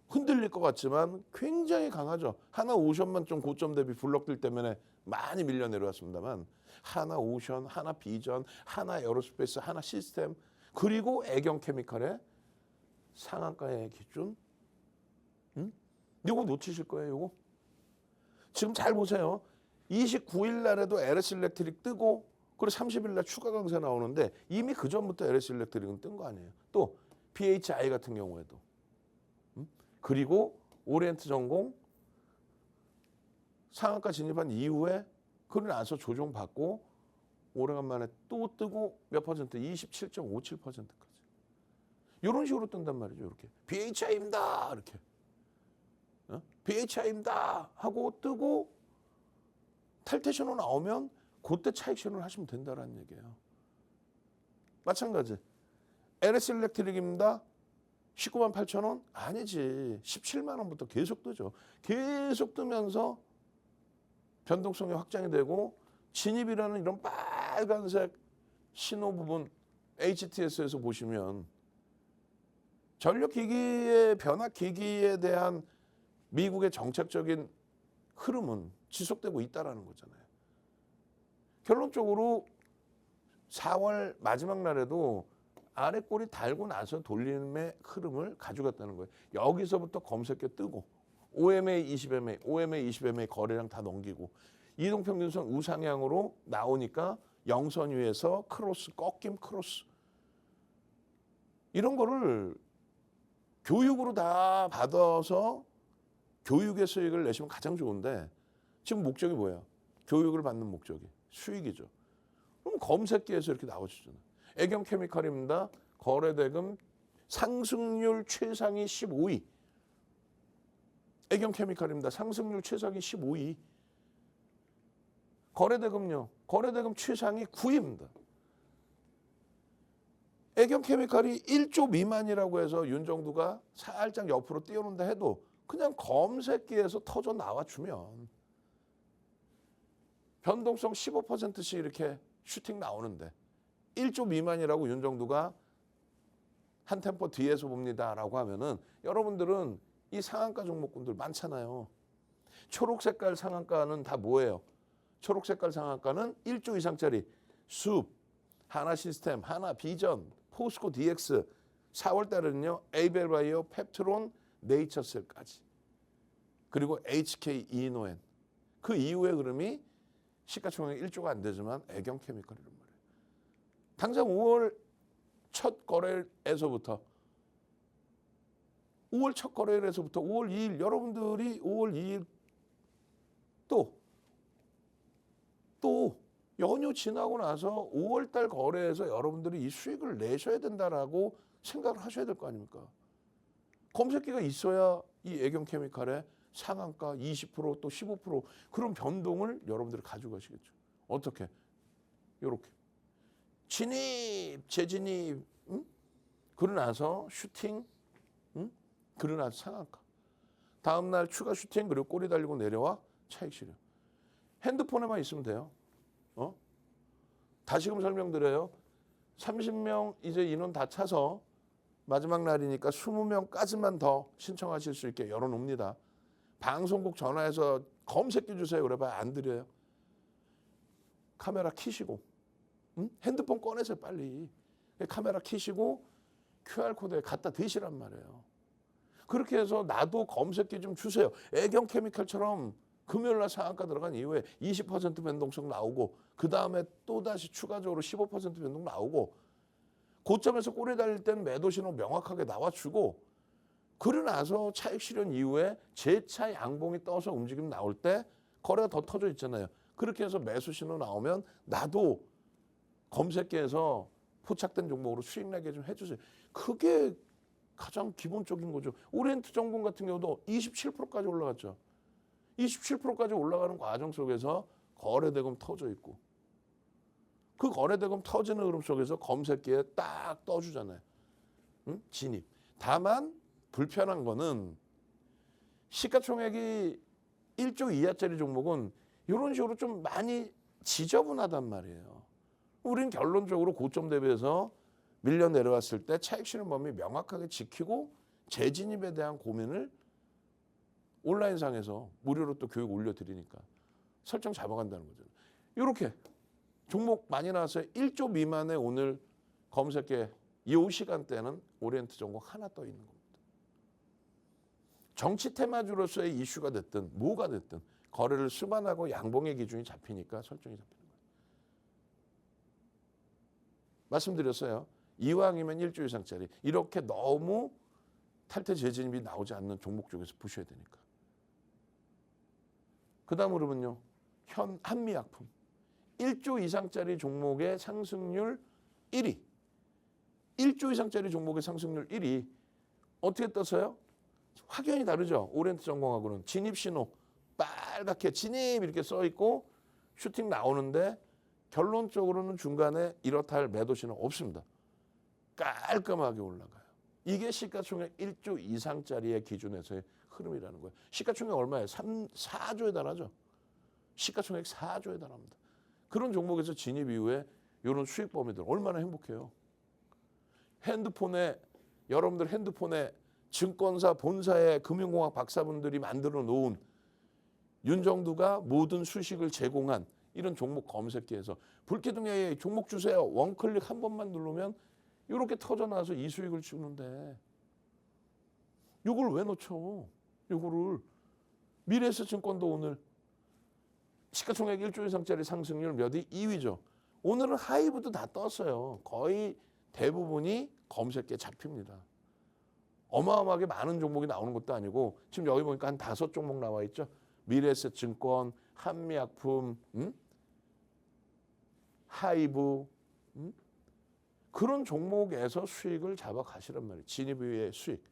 흔들릴 것 같지만 굉장히 강하죠. 하나오션만 좀 고점 대비 블록들 때문에 많이 밀려 내려왔습니다만 하나오션, 하나비전, 하나에어로스페이스, 하나시스템 그리고 애경케미칼의 상한가의 기준. 이거 놓치실 거예요. 이거. 지금 잘 보세요. 29일 날에도 LS일렉트릭 뜨고 그리고 30일 날 추가 강세 나오는데 이미 그 전부터 LS일렉트릭은 뜬 거 아니에요. 또 BHI 같은 경우에도. 그리고 오리엔트전공 상한가 진입한 이후에 그러고 나서 조정받고 오래간만에 또 뜨고 몇 퍼센트? 27.57%까지. 이런 식으로 뜬단 말이죠. 이렇게. BHI입니다. 이렇게. BHI입니다. 하고 뜨고 탈퇴 신호 나오면 그때 차익 실현을 하시면 된다는 얘기예요. 마찬가지. LS일렉트릭입니다. 19만 8천 원? 아니지. 17만 원부터 계속 뜨죠. 계속 뜨면서 변동성이 확장이 되고 진입이라는 이런 빨간색 신호 부분 HTS에서 보시면 전력기기의 변압기기에 대한 미국의 정책적인 흐름은 지속되고 있다는 거잖아요. 결론적으로 4월 마지막 날에도 아래 꼬리 달고 나서 돌림의 흐름을 가져갔다는 거예요. 여기서부터 검색해 뜨고 OMA 20MA, OMA 20MA 거래량 다 넘기고 이동평균선 우상향으로 나오니까 영선 위에서 크로스, 꺾임 크로스. 이런 거를 교육으로 다 받아서 교육의 수익을 내시면 가장 좋은데 지금 목적이 뭐예요? 교육을 받는 목적이 수익이죠. 그럼 검색기에서 이렇게 나와주잖아요. 애경케미칼입니다. 거래대금 상승률 최상위 15위. 애경케미칼입니다. 상승률 최상위 15위. 거래대금요. 거래대금 최상위 9위입니다. 애경케미칼이 1조 미만이라고 해서 윤정두가 살짝 옆으로 띄워놓는다 해도 그냥 검색기에서 터져 나와주면 변동성 15%씩 이렇게 슈팅 나오는데 1조 미만이라고 윤정두가 한 템포 뒤에서 봅니다라고 하면은 여러분들은 이 상한가 종목군들 많잖아요. 초록 색깔 상한가는 다 뭐예요? 초록 색깔 상한가는 1조 이상짜리 숲, 하나시스템, 하나비전, 포스코 DX, 4월 달에는요 에이벨바이오, 펩트론, 네이처셀까지 그리고 HK 이노엔 그 이후의 흐름이 시가총액 1조가 안 되지만 애경케미칼이란 말이에요. 당장 5월 첫 거래에서부터 5월 첫 거래일에서부터 5월 2일 여러분들이 5월 2일 또 연휴 지나고 나서 5월 달 거래에서 여러분들이 이 수익을 내셔야 된다라고 생각을 하셔야 될 거 아닙니까? 검색기가 있어야 이 애경케미칼의 상한가 20% 또 15% 그런 변동을 여러분들이 가져가시겠죠. 어떻게? 이렇게 진입, 재진입, 그러고 나서 슈팅, 그러고 나서 상한가. 다음 날 추가 슈팅 그리고 꼬리 달리고 내려와 차익 실현. 핸드폰에만 있으면 돼요. 다시금 설명드려요. 30명 이제 인원 다 차서 마지막 날이니까 20명까지만 더 신청하실 수 있게 열어놓습니다. 방송국 전화해서 검색해 주세요. 그래봐야 안 드려요. 카메라 켜시고 핸드폰 꺼내세요 빨리. 카메라 켜시고 QR코드에 갖다 대시란 말이에요. 그렇게 해서 나도 검색해 좀 주세요. 애경케미칼처럼 금요일날 상한가 들어간 이후에 20% 변동성 나오고 그 다음에 또다시 추가적으로 15% 변동 나오고 고점에서 꼬리 달릴 땐 매도 신호 명확하게 나와주고 그러고 나서 차익 실현 이후에 재차 양봉이 떠서 움직임 나올 때 거래가 더 터져 있잖아요. 그렇게 해서 매수 신호 나오면 나도 검색기에서 포착된 종목으로 수익 내게 좀 해주세요. 그게 가장 기본적인 거죠. 오리엔트 정공 같은 경우도 27%까지 올라갔죠. 27%까지 올라가는 과정 속에서 거래대금 터져 있고 그 거래대금 터지는 흐름 속에서 검색기에 딱 떠주잖아요. 진입. 다만 불편한 거는 시가총액이 1조 이하짜리 종목은 이런 식으로 좀 많이 지저분하단 말이에요. 우린 결론적으로 고점 대비해서 밀려 내려왔을 때 차익 실현 범위 명확하게 지키고 재진입에 대한 고민을 온라인상에서 무료로 또 교육 올려드리니까 설정 잡아간다는 거죠. 이렇게 종목 많이 나와서 1조 미만의 오늘 검색에 이 시간대는 오리엔트 정공 하나 떠 있는 겁니다. 정치 테마주로서의 이슈가 됐든 뭐가 됐든 거래를 수반하고 양봉의 기준이 잡히니까 설정이 잡히는 거예요. 말씀드렸어요. 이왕이면 1조 이상짜리 이렇게 너무 탈퇴 재진입이 나오지 않는 종목 쪽에서 보셔야 되니까. 그 다음으로는요. 한미약품 1조 이상짜리 종목의 상승률 1위 1조 이상짜리 종목의 상승률 1위 어떻게 떴어요? 확연히 다르죠. 오리엔트 전공하고는 진입신호 빨갛게 진입 이렇게 써있고 슈팅 나오는데 결론적으로는 중간에 이렇다 할 매도신호 없습니다. 깔끔하게 올라가요. 이게 시가총액 1조 이상짜리의 기준에서의 흐름이라는 거예요. 시가총액 얼마예요? 4조에 달하죠. 시가총액 4조에 달합니다. 그런 종목에서 진입 이후에 이런 수익 범위들 얼마나 행복해요. 여러분들 핸드폰에 증권사 본사의 금융공학 박사분들이 만들어 놓은 윤정두가 모든 수식을 제공한 이런 종목 검색기에서 불기둥 AI 종목 주세요. 원클릭 한 번만 누르면 이렇게 터져나와서 이 수익을 주는데 이걸 왜 놓쳐? 이거를 미래에셋증권도 오늘 시가총액 1조 이상짜리 상승률 몇위? 2위죠. 오늘은 하이브도 다 떴어요. 거의 대부분이 검색기에 잡힙니다. 어마어마하게 많은 종목이 나오는 것도 아니고 지금 여기 보니까 한 5종목 나와 있죠. 미래에셋증권, 한미약품, 하이브 그런 종목에서 수익을 잡아가시란 말이에요. 진입 이후의 수익.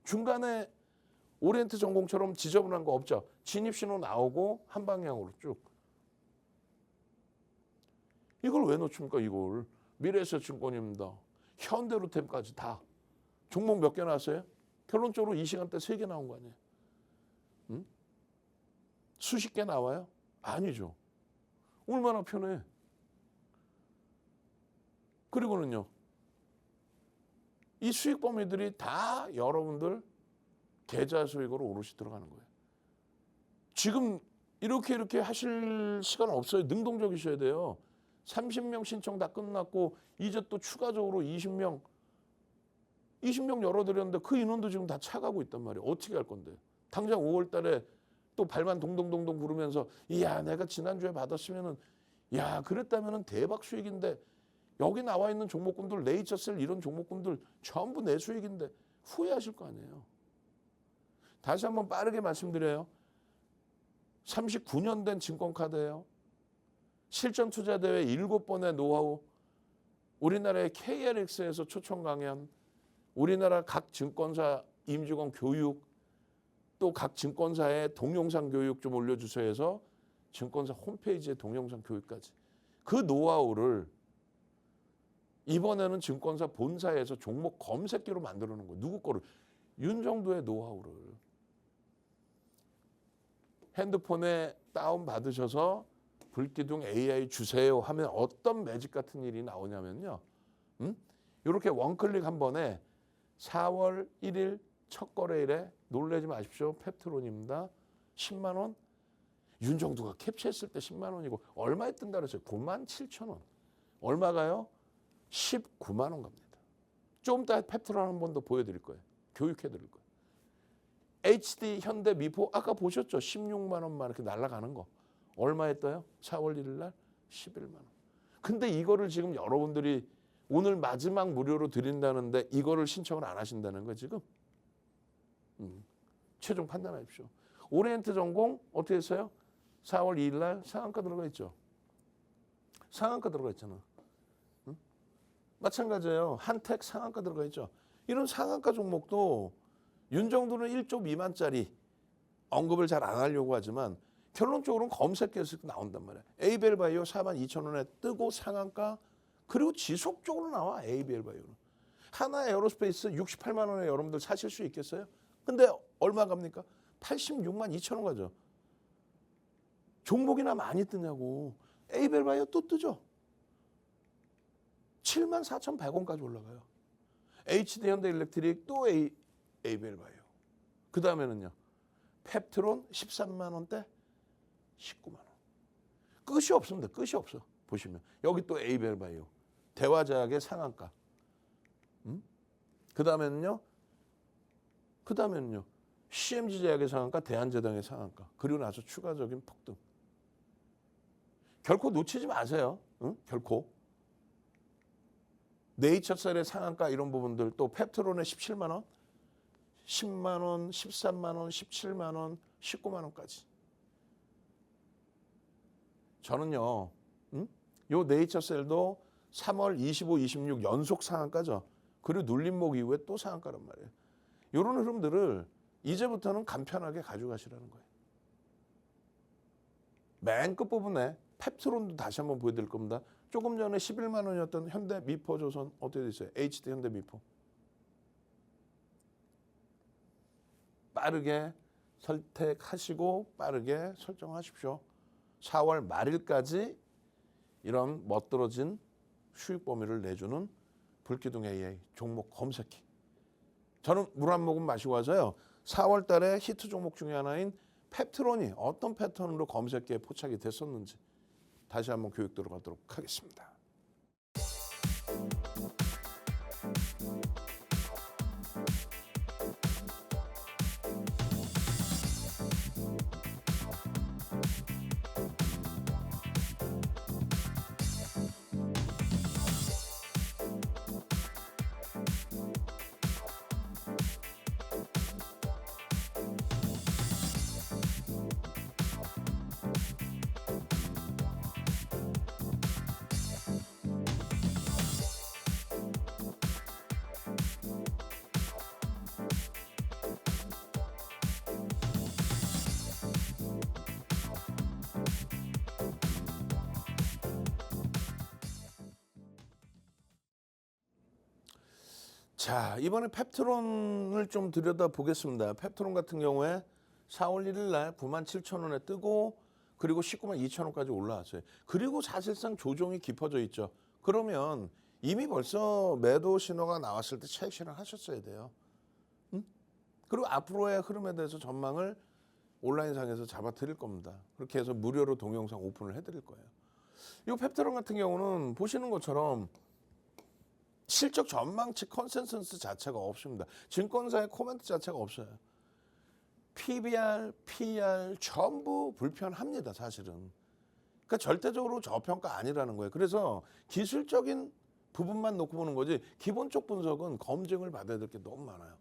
중간에 오리엔트 전공처럼 지저분한 거 없죠. 진입 신호 나오고 한 방향으로 쭉. 이걸 왜 놓칩니까? 이걸. 미래에셋증권입니다. 현대로템까지 다. 종목 몇 개 나왔어요? 결론적으로 이 시간대 3개 나온 거 아니에요? 수십 개 나와요? 아니죠. 얼마나 편해. 그리고는요. 이 수익 범위들이 다 여러분들 계좌 수익으로 오롯이 들어가는 거예요. 지금 이렇게 하실 시간 없어요. 능동적이셔야 돼요. 30명 신청 다 끝났고 이제 또 추가적으로 20명 열어드렸는데 그 인원도 지금 다 차가고 있단 말이에요. 어떻게 할 건데. 당장 5월 달에 또 발만 동동동동 구르면서 이야 내가 지난주에 받았으면은 야 그랬다면은 대박 수익인데 여기 나와 있는 종목군들 네이처셀 이런 종목군들 전부 내 수익인데 후회하실 거 아니에요. 다시 한번 빠르게 말씀드려요. 39년 된 증권카드예요. 실전투자대회 7번의 노하우, 우리나라의 KLX에서 초청 강연, 우리나라 각 증권사 임직원 교육, 또 각 증권사의 동영상 교육 좀 올려주세요 해서 증권사 홈페이지에 동영상 교육까지. 그 노하우를 이번에는 증권사 본사에서 종목 검색기로 만들어 놓은 거예요. 누구 거를? 윤정도의 노하우를. 핸드폰에 다운받으셔서 불기둥 AI 주세요 하면 어떤 매직 같은 일이 나오냐면요. 이렇게 원클릭 한 번에 4월 1일 첫 거래일에 놀라지 마십시오. 펩트론입니다. 10만 원. 윤정도가 캡처했을 때 10만 원이고 얼마에 뜬다 그랬어요? 97,000원. 얼마가요? 19만 원 갑니다. 좀 이따 펩트론 한 번 더 보여드릴 거예요. 교육해드릴 거예요. HD 현대 미포 아까 보셨죠? 16만 원만 이렇게 날아가는 거. 얼마에 떠요? 4월 1일 날 11만 원. 근데 이거를 지금 여러분들이 오늘 마지막 무료로 드린다는데 이거를 신청을 안 하신다는 거예요 지금. 최종 판단하십시오. 오리엔트 전공 어떻게 했어요? 4월 2일 날 상한가 들어가 있죠. 상한가 들어가 있잖아. 마찬가지예요. 한택 상한가 들어가 있죠. 이런 상한가 종목도 윤정도는 1조 미만짜리 언급을 잘 안 하려고 하지만 결론적으로는 검색해서 나온단 말이야. 에이벨바이오 42,000원에 뜨고 상한가 그리고 지속적으로 나와 에이벨바이오는. 하나 에어로스페이스 68만 원에 여러분들 사실 수 있겠어요? 근데 얼마 갑니까? 86만 2천 원 가죠. 종목이나 많이 뜨냐고. 에이벨바이오 또 뜨죠. 7만 4,100원까지 올라가요. HD 현대일렉트릭 또 에이벨바이오. 그 다음에는요. 펩트론 13만 원대 19만 원. 끝이 없습니다. 끝이 없어. 보시면 여기 또 에이벨바이오. 대화제약의 상한가. 그 다음에는요. CMG제약의 상한가, 대한제당의 상한가. 그리고 나서 추가적인 폭등. 결코 놓치지 마세요. 결코. 네이처셀의 상한가 이런 부분들 또 펩트론의 17만 원, 10만 원, 13만 원, 17만 원, 19만 원까지. 저는요. 요 네이처셀도 3월 25, 26 연속 상한가죠. 그리고 눌림목 이후에 또 상한가란 말이에요. 이런 흐름들을 이제부터는 간편하게 가져가시라는 거예요. 맨 끝부분에 펩트론도 다시 한번 보여드릴 겁니다. 조금 전에 11만 원이었던 현대 미포조선 어떻게 됐어요? HD 현대 미포. 빠르게 선택하시고 빠르게 설정하십시오. 4월 말일까지 이런 멋들어진 수익 범위를 내주는 불기둥 AI 종목 검색기. 저는 물 한 모금 마시고 와서요. 4월 달에 히트 종목 중에 하나인 펩트론이 어떤 패턴으로 검색기에 포착이 됐었는지 다시 한번 교육 들어가도록 하겠습니다. 자, 이번에 펩트론을 좀 들여다보겠습니다. 펩트론 같은 경우에 4월 1일 날 97,000원에 뜨고 그리고 192,000원까지 올라왔어요. 그리고 사실상 조정이 깊어져 있죠. 그러면 이미 벌써 매도 신호가 나왔을 때 차익 실현하셨어야 돼요. 응? 그리고 앞으로의 흐름에 대해서 전망을 온라인상에서 잡아드릴 겁니다. 그렇게 해서 무료로 동영상 오픈을 해드릴 거예요. 이 펩트론 같은 경우는 보시는 것처럼 실적 전망치 컨센서스 자체가 없습니다. 증권사의 코멘트 자체가 없어요. PBR, PR 전부 불편합니다. 사실은. 그러니까 절대적으로 저평가 아니라는 거예요. 그래서 기술적인 부분만 놓고 보는 거지 기본적 분석은 검증을 받아야 될 게 너무 많아요.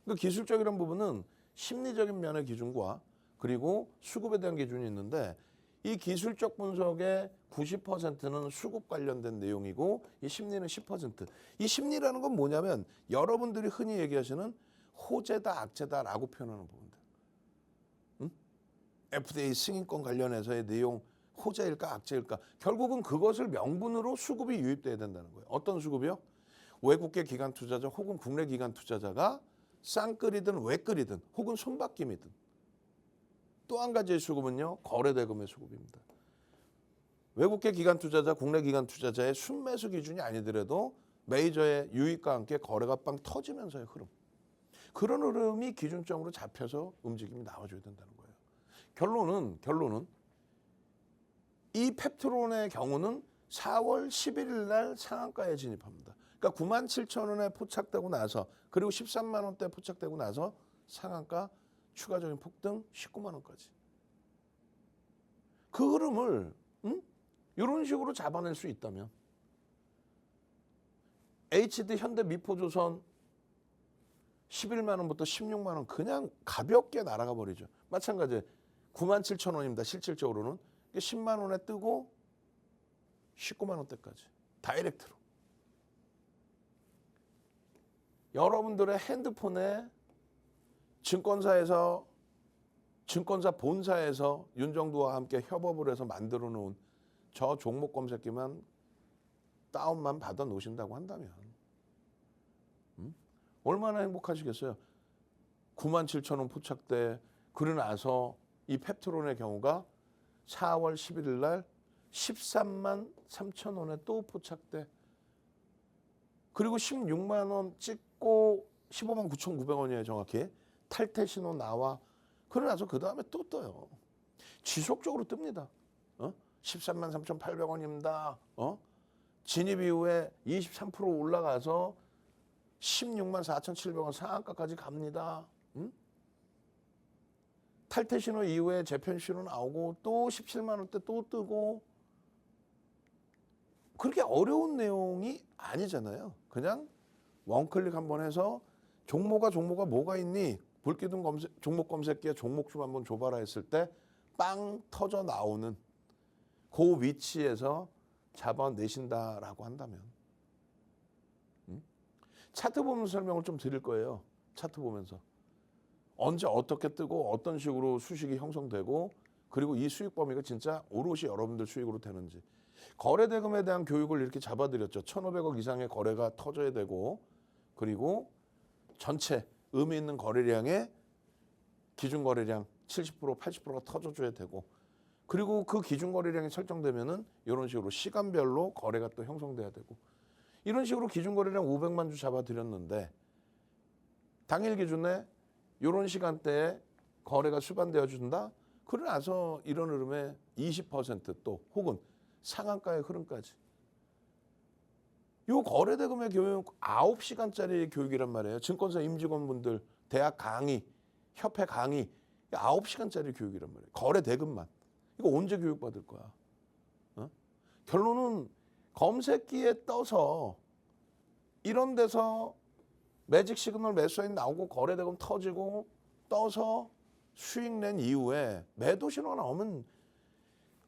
그러니까 기술적이라는 부분은 심리적인 면의 기준과 그리고 수급에 대한 기준이 있는데 이 기술적 분석의 90%는 수급 관련된 내용이고 이 심리는 10%. 이 심리라는 건 뭐냐면 여러분들이 흔히 얘기하시는 호재다 악재다라고 표현하는 부분들. 응? FDA 승인권 관련해서의 내용 호재일까 악재일까? 결국은 그것을 명분으로 수급이 유입돼야 된다는 거예요. 어떤 수급이요? 외국계 기관 투자자 혹은 국내 기관 투자자가 쌍끌이든 외끌이든 혹은 손바뀜이든 또 한 가지의 수급은요. 거래대금의 수급입니다. 외국계 기관 투자자, 국내 기관 투자자의 순매수 기준이 아니더라도 메이저의 유입과 함께 거래가 빵 터지면서의 흐름. 그런 흐름이 기준점으로 잡혀서 움직임이 나와줘야 된다는 거예요. 결론은 이 펩트론의 경우는 4월 11일 날 상한가에 진입합니다. 그러니까 97,000원에 포착되고 나서 그리고 13만 원대 포착되고 나서 상한가 추가적인 폭등 19만 원까지. 그 흐름을 이런 식으로 잡아낼 수 있다면 HD 현대 미포조선 11만 원부터 16만 원 그냥 가볍게 날아가 버리죠. 마찬가지 97,000원입니다. 실질적으로는 10만 원에 뜨고 19만 원대까지 다이렉트로. 여러분들의 핸드폰에 증권사 본사에서 윤정두와 함께 협업을 해서 만들어 놓은 저 종목 검색기만 다운만 받아 놓으신다고 한다면 얼마나 행복하시겠어요? 97,000원 포착돼 그러고 나서 이 펩트론의 경우가 4월 11일 날 13만 3천 원에 또 포착돼 그리고 16만 원 찍고 15만 9,900원이에요 정확히. 탈퇴 신호 나와. 그러고 나서 그 다음에 또 떠요. 지속적으로 뜹니다. 13만 3,800원입니다. 진입 이후에 23% 올라가서 16만 4,700원 상한가까지 갑니다. 탈퇴 신호 이후에 재편 신호 나오고 또 17만 원대 또 뜨고 그렇게 어려운 내용이 아니잖아요. 그냥 원클릭 한번 해서 종목가 뭐가 있니? 불기둥 종목 검색기에 종목 좀 한번 줘봐라 했을 때 빵 터져 나오는 그 위치에서 잡아내신다라고 한다면 차트 보면서 설명을 좀 드릴 거예요. 차트 보면서 언제 어떻게 뜨고 어떤 식으로 수식이 형성되고 그리고 이 수익 범위가 진짜 오롯이 여러분들 수익으로 되는지 거래대금에 대한 교육을 이렇게 잡아드렸죠. 1,500억 이상의 거래가 터져야 되고 그리고 전체 의미 있는 거래량의 기준 거래량 70% 80%가 터져줘야 되고 그리고 그 기준 거래량이 설정되면은 이런 식으로 시간별로 거래가 또 형성돼야 되고 이런 식으로 기준 거래량 500만 주 잡아드렸는데 당일 기준에 이런 시간대에 거래가 수반되어 준다. 그러고 나서 이런 흐름에 20% 또 혹은 상한가의 흐름까지. 요 거래대금의 교육 9시간짜리 교육이란 말이에요. 증권사 임직원분들, 대학 강의, 협회 강의 9시간짜리 교육이란 말이에요. 거래대금만. 이거 언제 교육받을 거야? 어? 결론은 검색기에 떠서 이런 데서 매직 시그널 매수인 나오고 거래대금 터지고 떠서 수익 낸 이후에 매도 신호가 나오면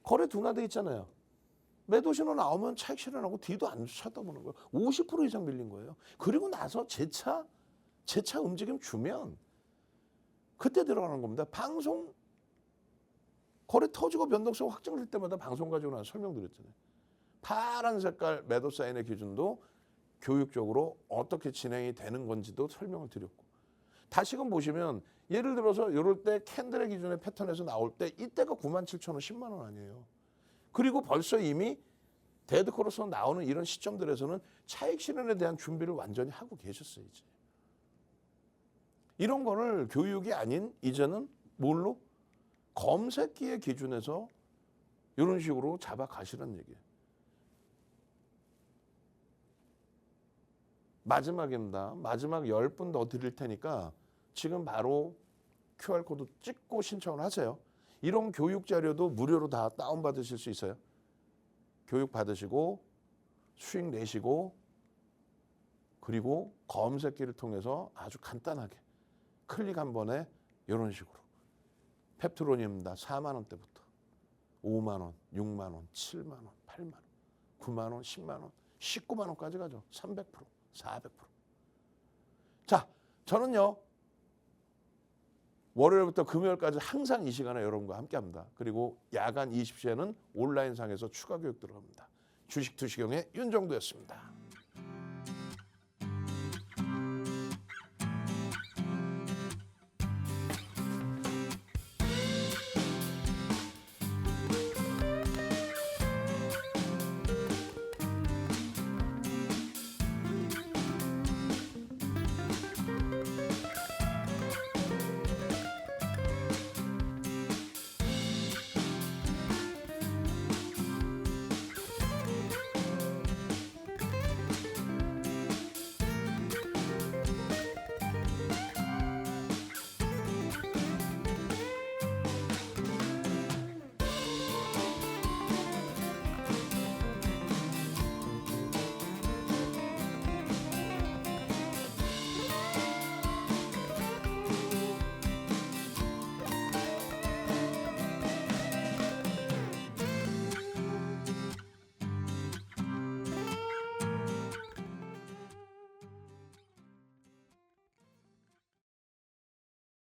거래 둔화돼 있잖아요. 매도 신호 나오면 차익 실현하고 뒤도 안 쳐다보는 거예요. 50% 이상 밀린 거예요. 그리고 나서 재차 움직임 주면 그때 들어가는 겁니다. 방송 거래 터지고 변동성 확정될 때마다 방송 가지고 나서 설명드렸잖아요. 파란 색깔 매도 사인의 기준도 교육적으로 어떻게 진행이 되는 건지도 설명을 드렸고, 다시금 보시면 예를 들어서 이럴 때 캔들의 기준의 패턴에서 나올 때 이때가 97,000원, 10만 원 아니에요. 그리고 벌써 이미 데드크로스 나오는 이런 시점들에서는 차익 실현에 대한 준비를 완전히 하고 계셨어요. 이제. 이런 거를 교육이 아닌 이제는 뭘로? 검색기의 기준에서 이런 식으로 잡아가시라는 얘기예요. 마지막입니다. 마지막 10분 더 드릴 테니까 지금 바로 QR코드 찍고 신청을 하세요. 이런 교육 자료도 무료로 다 다운받으실 수 있어요. 교육 받으시고 수익 내시고 그리고 검색기를 통해서 아주 간단하게 클릭 한 번에 이런 식으로 펩트론입니다. 4만 원대부터 5만 원, 6만 원, 7만 원, 8만 원, 9만 원, 10만 원, 19만 원까지 가죠. 300%, 400%. 자, 저는요. 월요일부터 금요일까지 항상 이 시간에 여러분과 함께합니다. 그리고 야간 20시에는 온라인상에서 추가 교육 들어갑니다. 주식 투시경의 윤정도였습니다.